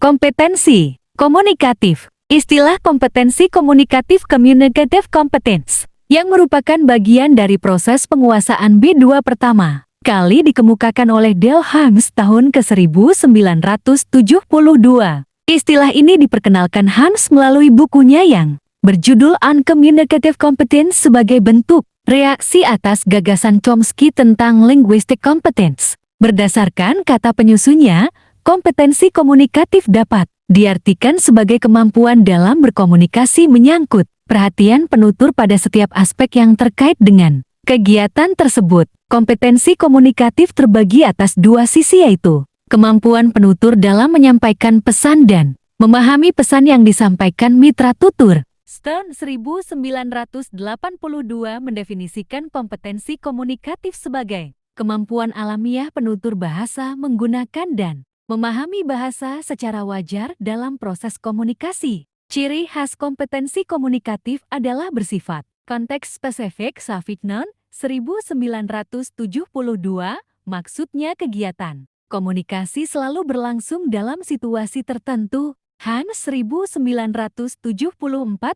Kompetensi komunikatif. Istilah kompetensi komunikatif communicative competence yang merupakan bagian dari proses penguasaan B2 pertama kali dikemukakan oleh Dale Harms tahun ke-1972. Istilah ini diperkenalkan Harms melalui bukunya yang berjudul Uncommunicative Competence sebagai bentuk reaksi atas gagasan Chomsky tentang linguistic competence. Berdasarkan kata penyusunnya, kompetensi komunikatif dapat diartikan sebagai kemampuan dalam berkomunikasi menyangkut perhatian penutur pada setiap aspek yang terkait dengan kegiatan tersebut. Kompetensi komunikatif terbagi atas dua sisi, yaitu kemampuan penutur dalam menyampaikan pesan dan memahami pesan yang disampaikan mitra tutur. Stern 1982 mendefinisikan kompetensi komunikatif sebagai kemampuan alamiah penutur bahasa menggunakan dan memahami bahasa secara wajar dalam proses komunikasi. Ciri khas kompetensi komunikatif adalah bersifat konteks spesifik. Savignon 1972, maksudnya kegiatan komunikasi selalu berlangsung dalam situasi tertentu. Harms 1974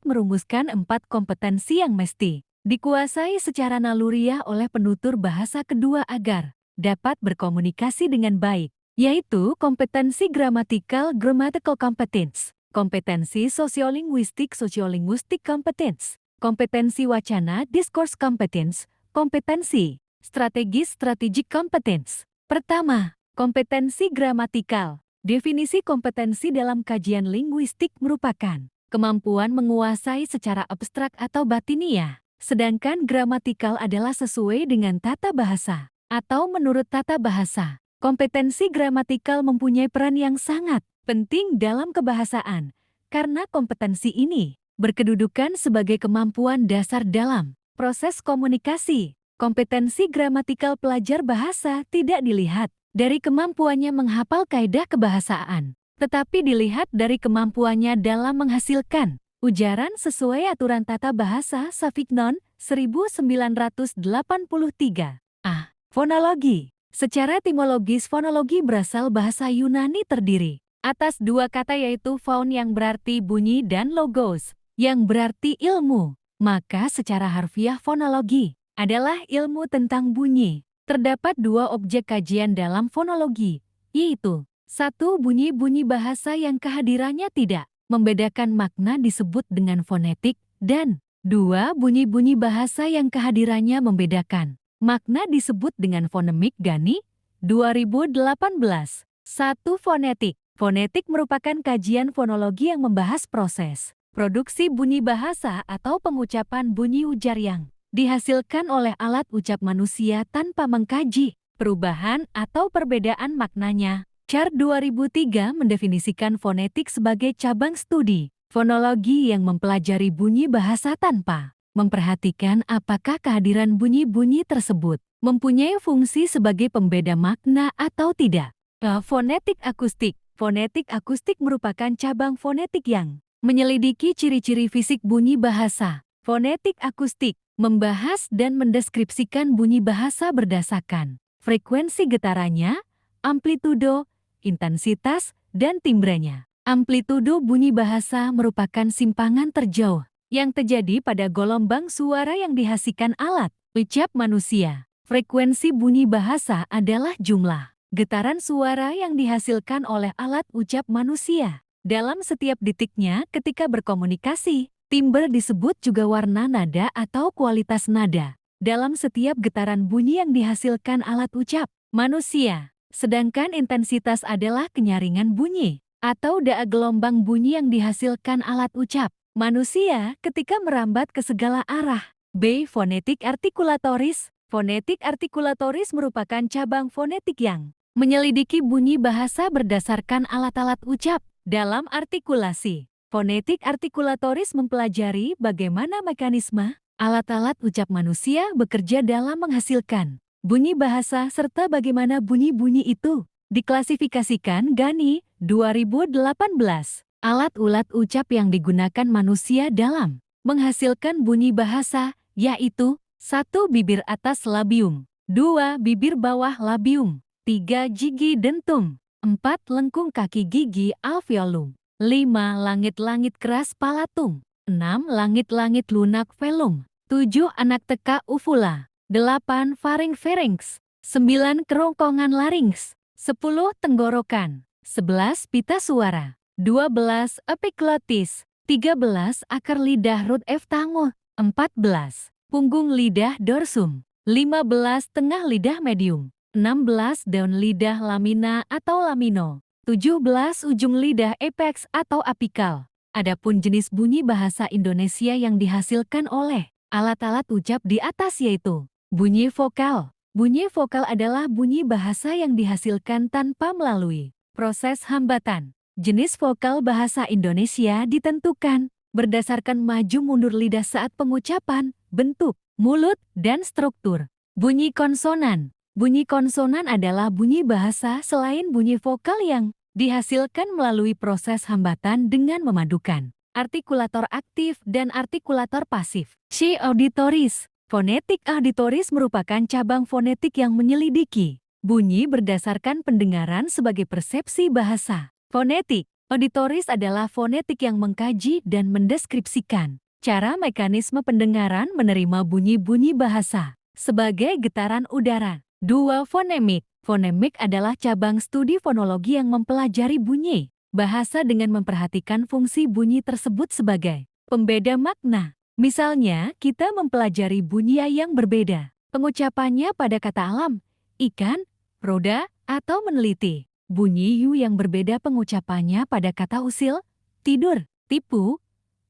merumuskan 4 kompetensi yang mesti dikuasai secara naluriah oleh penutur bahasa kedua agar dapat berkomunikasi dengan baik, yaitu kompetensi gramatikal grammatical competence, kompetensi sosiolinguistik sociolinguistic competence, kompetensi wacana discourse competence, kompetensi strategis strategic competence. Pertama, kompetensi gramatikal. Definisi kompetensi dalam kajian linguistik merupakan kemampuan menguasai secara abstrak atau batiniah, sedangkan gramatikal adalah sesuai dengan tata bahasa atau menurut tata bahasa. Kompetensi gramatikal mempunyai peran yang sangat penting dalam kebahasaan, karena kompetensi ini berkedudukan sebagai kemampuan dasar dalam proses komunikasi. Kompetensi gramatikal pelajar bahasa tidak dilihat dari kemampuannya menghafal kaidah kebahasaan, tetapi dilihat dari kemampuannya dalam menghasilkan ujaran sesuai aturan tata bahasa. Savignon 1983. Fonologi. Secara etimologis, fonologi berasal bahasa Yunani terdiri atas dua kata, yaitu faun yang berarti bunyi dan logos yang berarti ilmu. Maka secara harfiah fonologi adalah ilmu tentang bunyi. Terdapat dua objek kajian dalam fonologi, yaitu 1. Bunyi-bunyi bahasa yang kehadirannya tidak membedakan makna disebut dengan fonetik, dan 2. Bunyi-bunyi bahasa yang kehadirannya membedakan makna disebut dengan fonemik. Gani, 2018. 1. Fonetik. Fonetik merupakan kajian fonologi yang membahas proses produksi bunyi bahasa atau pengucapan bunyi ujar yang dihasilkan oleh alat ucap manusia tanpa mengkaji perubahan atau perbedaan maknanya. Char 2003 mendefinisikan fonetik sebagai cabang studi fonologi yang mempelajari bunyi bahasa tanpa memperhatikan apakah kehadiran bunyi-bunyi tersebut mempunyai fungsi sebagai pembeda makna atau tidak. Fonetik akustik. Fonetik akustik merupakan cabang fonetik yang menyelidiki ciri-ciri fisik bunyi bahasa. Fonetik akustik membahas dan mendeskripsikan bunyi bahasa berdasarkan frekuensi getarannya, amplitudo, intensitas, dan timbrenya. Amplitudo bunyi bahasa merupakan simpangan terjauh yang terjadi pada gelombang suara yang dihasilkan alat ucap manusia. Frekuensi bunyi bahasa adalah jumlah getaran suara yang dihasilkan oleh alat ucap manusia dalam setiap detiknya ketika berkomunikasi. Timbre disebut juga warna nada atau kualitas nada dalam setiap getaran bunyi yang dihasilkan alat ucap manusia. Sedangkan intensitas adalah kenyaringan bunyi atau daya gelombang bunyi yang dihasilkan alat ucap manusia ketika merambat ke segala arah. B. Fonetik artikulatoris. Fonetik artikulatoris merupakan cabang fonetik yang menyelidiki bunyi bahasa berdasarkan alat-alat ucap dalam artikulasi. Fonetik artikulatoris mempelajari bagaimana mekanisme alat-alat ucap manusia bekerja dalam menghasilkan bunyi bahasa serta bagaimana bunyi-bunyi itu diklasifikasikan. Gani, 2018. Alat-alat ucap yang digunakan manusia dalam menghasilkan bunyi bahasa, yaitu 1. Bibir atas labium, 2. Bibir bawah labium, 3. Gigi dentum, 4. Lengkung kaki gigi alveolum. 5. Langit-langit keras palatum. 6. Langit-langit lunak velum. 7. Anak teka uvula. 8. Faring pharynx. 9. Kerongkongan larynx. 10. Tenggorokan. 11. Pita suara. 12. Epiglotis. 13. Akar lidah root F-tango. 14. Punggung lidah dorsum. 15. Tengah lidah medium. 16. Daun lidah lamina atau lamino. 17. Ujung lidah apex atau apikal. Adapun jenis bunyi bahasa Indonesia yang dihasilkan oleh alat-alat ucap di atas yaitu bunyi vokal. Bunyi vokal adalah bunyi bahasa yang dihasilkan tanpa melalui proses hambatan. Jenis vokal bahasa Indonesia ditentukan berdasarkan maju mundur lidah saat pengucapan, bentuk, mulut, dan struktur. Bunyi konsonan. Bunyi konsonan adalah bunyi bahasa selain bunyi vokal yang dihasilkan melalui proses hambatan dengan memadukan artikulator aktif dan artikulator pasif. C. Auditoris. Fonetik auditoris merupakan cabang fonetik yang menyelidiki bunyi berdasarkan pendengaran sebagai persepsi bahasa. Fonetik auditoris adalah fonetik yang mengkaji dan mendeskripsikan cara mekanisme pendengaran menerima bunyi-bunyi bahasa sebagai getaran udara. 2. Fonemik. Fonemik adalah cabang studi fonologi yang mempelajari bunyi bahasa dengan memperhatikan fungsi bunyi tersebut sebagai pembeda makna. Misalnya, kita mempelajari bunyi yang berbeda. Pengucapannya pada kata alam, ikan, roda, atau meneliti. Bunyi yu yang berbeda pengucapannya pada kata usil, tidur, tipu.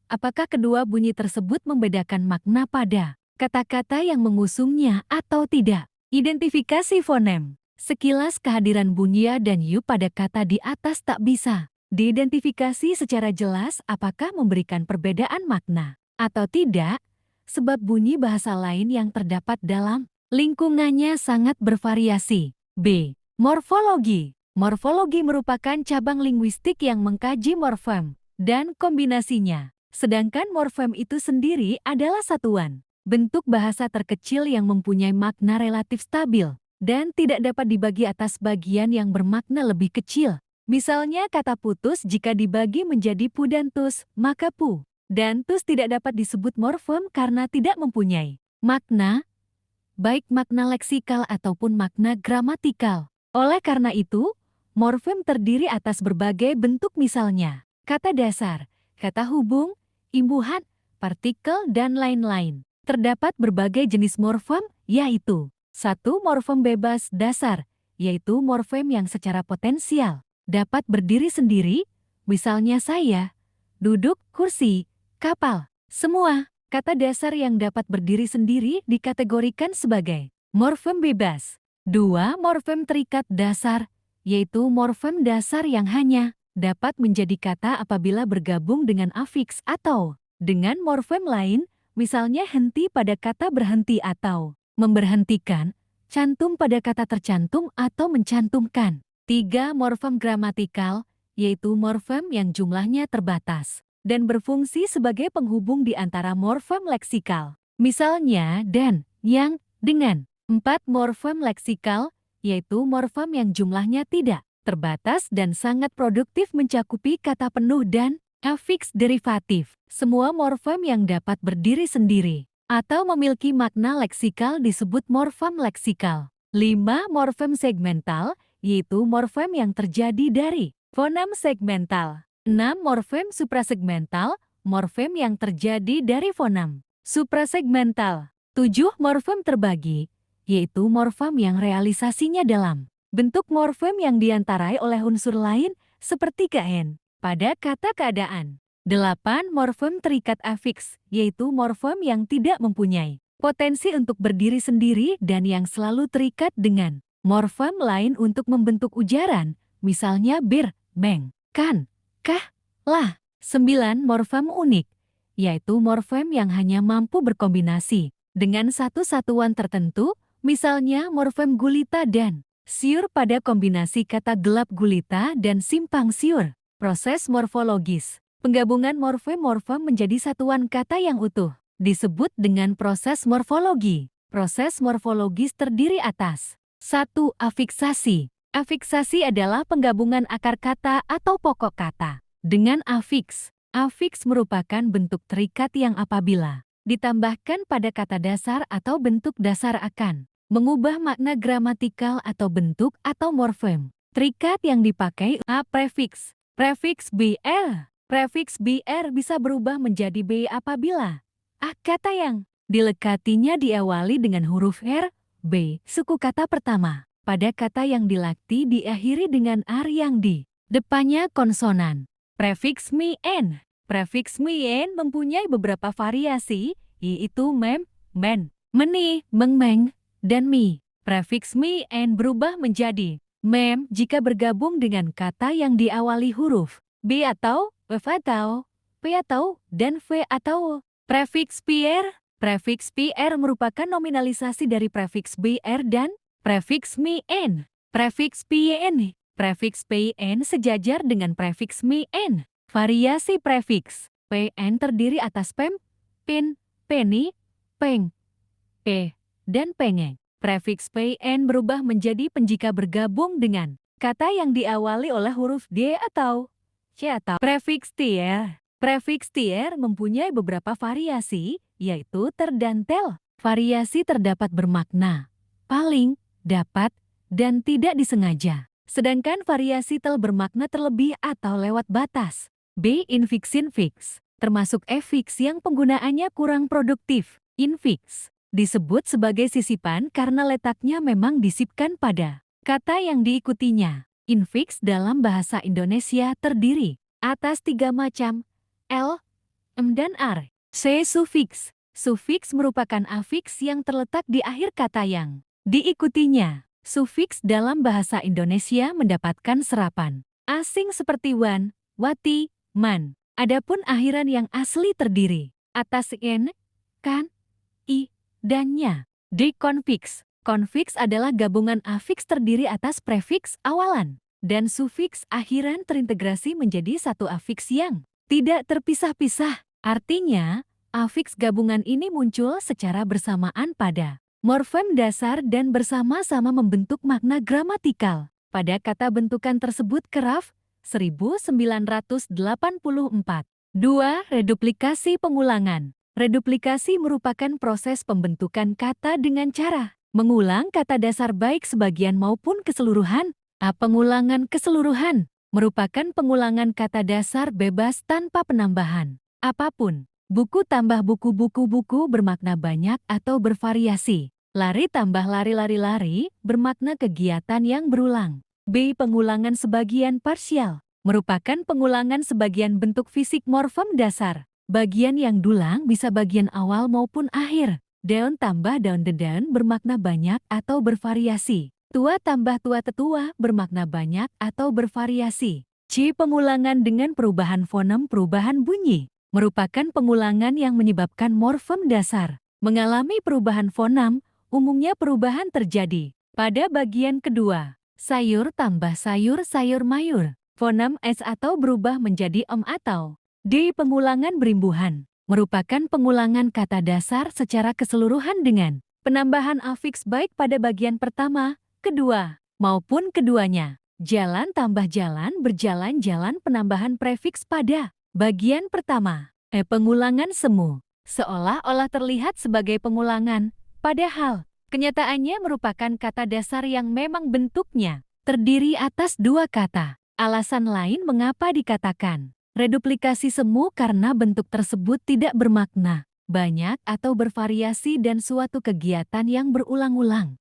Apakah kedua bunyi tersebut membedakan makna pada kata-kata yang mengusungnya atau tidak? Identifikasi fonem. Sekilas kehadiran bunyi ya dan yu pada kata di atas tak bisa diidentifikasi secara jelas apakah memberikan perbedaan makna atau tidak, sebab bunyi bahasa lain yang terdapat dalam lingkungannya sangat bervariasi. B. Morfologi. Morfologi merupakan cabang linguistik yang mengkaji morfem dan kombinasinya, sedangkan morfem itu sendiri adalah satuan bentuk bahasa terkecil yang mempunyai makna relatif stabil dan tidak dapat dibagi atas bagian yang bermakna lebih kecil. Misalnya kata putus jika dibagi menjadi pu dan tus, maka pu dan tus tidak dapat disebut morfem karena tidak mempunyai makna, baik makna leksikal ataupun makna gramatikal. Oleh karena itu, morfem terdiri atas berbagai bentuk misalnya kata dasar, kata hubung, imbuhan, partikel, dan lain-lain. Terdapat berbagai jenis morfem, yaitu 1. Morfem bebas dasar, yaitu morfem yang secara potensial dapat berdiri sendiri, misalnya saya, duduk, kursi, kapal. Semua kata dasar yang dapat berdiri sendiri dikategorikan sebagai morfem bebas. 2. Morfem terikat dasar, yaitu morfem dasar yang hanya dapat menjadi kata apabila bergabung dengan afiks atau dengan morfem lain, misalnya henti pada kata berhenti atau memberhentikan, cantum pada kata tercantum atau mencantumkan. 3. Morfem gramatikal, yaitu morfem yang jumlahnya terbatas dan berfungsi sebagai penghubung di antara morfem leksikal, misalnya dan, yang, dengan. 4. Morfem leksikal, yaitu morfem yang jumlahnya tidak terbatas dan sangat produktif mencakupi kata penuh dan afiks derivatif. Semua morfem yang dapat berdiri sendiri atau memiliki makna leksikal disebut morfem leksikal. 5. Morfem segmental, yaitu morfem yang terjadi dari fonem segmental. 6. Morfem suprasegmental, morfem yang terjadi dari fonem suprasegmental. 7. Morfem terbagi, yaitu morfem yang realisasinya dalam bentuk morfem yang diantarai oleh unsur lain seperti kn pada kata keadaan. 8. Morfem terikat afiks, yaitu morfem yang tidak mempunyai potensi untuk berdiri sendiri dan yang selalu terikat dengan morfem lain untuk membentuk ujaran, misalnya bir, beng, kan, kah, lah. 9. Morfem unik, yaitu morfem yang hanya mampu berkombinasi dengan satu satuan tertentu, misalnya morfem gulita dan siur pada kombinasi kata gelap gulita dan simpang siur. Proses morfologis. Penggabungan morfem-morfem menjadi satuan kata yang utuh disebut dengan proses morfologi. Proses morfologis terdiri atas 1. Afiksasi. Afiksasi adalah penggabungan akar kata atau pokok kata dengan afiks. Afiks merupakan bentuk terikat yang apabila ditambahkan pada kata dasar atau bentuk dasar akan mengubah makna gramatikal atau bentuk atau morfem. Terikat yang dipakai a prefiks. Prefiks br. Prefiks br bisa berubah menjadi b apabila a kata yang dilekatinya diawali dengan huruf r, b, suku kata pertama. Pada kata yang dilakti diakhiri dengan r yang di depannya konsonan. Prefiks mien. Prefiks mien mempunyai beberapa variasi, yaitu mem, men, meni, mengmeng, dan mi. Prefiks mien berubah menjadi mem jika bergabung dengan kata yang diawali huruf b atau f atau p atau dan v atau. Prefiks pr. Prefiks pr merupakan nominalisasi dari prefiks br dan prefiks mien. Prefiks pn. Prefiks pn sejajar dengan prefiks mien. Variasi prefiks pn terdiri atas pem, pin, peni, peng, e, dan pengeng. Prefiks pn berubah menjadi pen jika bergabung dengan kata yang diawali oleh huruf d atau c atau. Prefiks tier. Prefiks tier mempunyai beberapa variasi, yaitu ter dan tel. Variasi terdapat bermakna paling, dapat, dan tidak disengaja. Sedangkan variasi tel bermakna terlebih atau lewat batas. B. Infiksin fix, termasuk efiks yang penggunaannya kurang produktif. Infiks disebut sebagai sisipan karena letaknya memang disipkan pada kata yang diikutinya. Infiks dalam bahasa Indonesia terdiri atas 3 macam, L, M, dan R. C. Sufiks. Sufiks merupakan afiks yang terletak di akhir kata yang diikutinya. Sufiks dalam bahasa Indonesia mendapatkan serapan asing seperti wan, wati, man. Adapun akhiran yang asli terdiri atas n, kan, i, dan nya. D. Konfiks. Konfiks adalah gabungan afiks terdiri atas prefiks awalan dan sufiks akhiran terintegrasi menjadi satu afiks yang tidak terpisah-pisah. Artinya, afiks gabungan ini muncul secara bersamaan pada morfem dasar dan bersama-sama membentuk makna gramatikal. Pada kata bentukan tersebut Kraft, 1984. 2. Reduplikasi pengulangan. Reduplikasi merupakan proses pembentukan kata dengan cara mengulang kata dasar baik sebagian maupun keseluruhan. Pengulangan keseluruhan merupakan pengulangan kata dasar bebas tanpa penambahan apapun. Buku tambah buku bermakna banyak atau bervariasi. Lari tambah lari bermakna kegiatan yang berulang. B. Pengulangan sebagian parsial merupakan pengulangan sebagian bentuk fisik morfem dasar. Bagian yang dulang bisa bagian awal maupun akhir. Daun tambah daun dedan bermakna banyak atau bervariasi. Tua tambah tua tetua bermakna banyak atau bervariasi. C. Pengulangan dengan perubahan fonem perubahan bunyi merupakan pengulangan yang menyebabkan morfem dasar mengalami perubahan fonam, umumnya perubahan terjadi pada bagian kedua. Sayur tambah sayur sayur mayur. Fonem s atau berubah menjadi atau. D. Pengulangan berimbuhan merupakan pengulangan kata dasar secara keseluruhan dengan penambahan afiks baik pada bagian pertama, kedua, maupun keduanya. Jalan tambah jalan berjalan jalan penambahan prefiks pada bagian pertama. Pengulangan semu seolah-olah terlihat sebagai pengulangan, padahal kenyataannya merupakan kata dasar yang memang bentuknya terdiri atas 2 kata. Alasan lain mengapa dikatakan reduplikasi semu karena bentuk tersebut tidak bermakna banyak atau bervariasi dan suatu kegiatan yang berulang-ulang.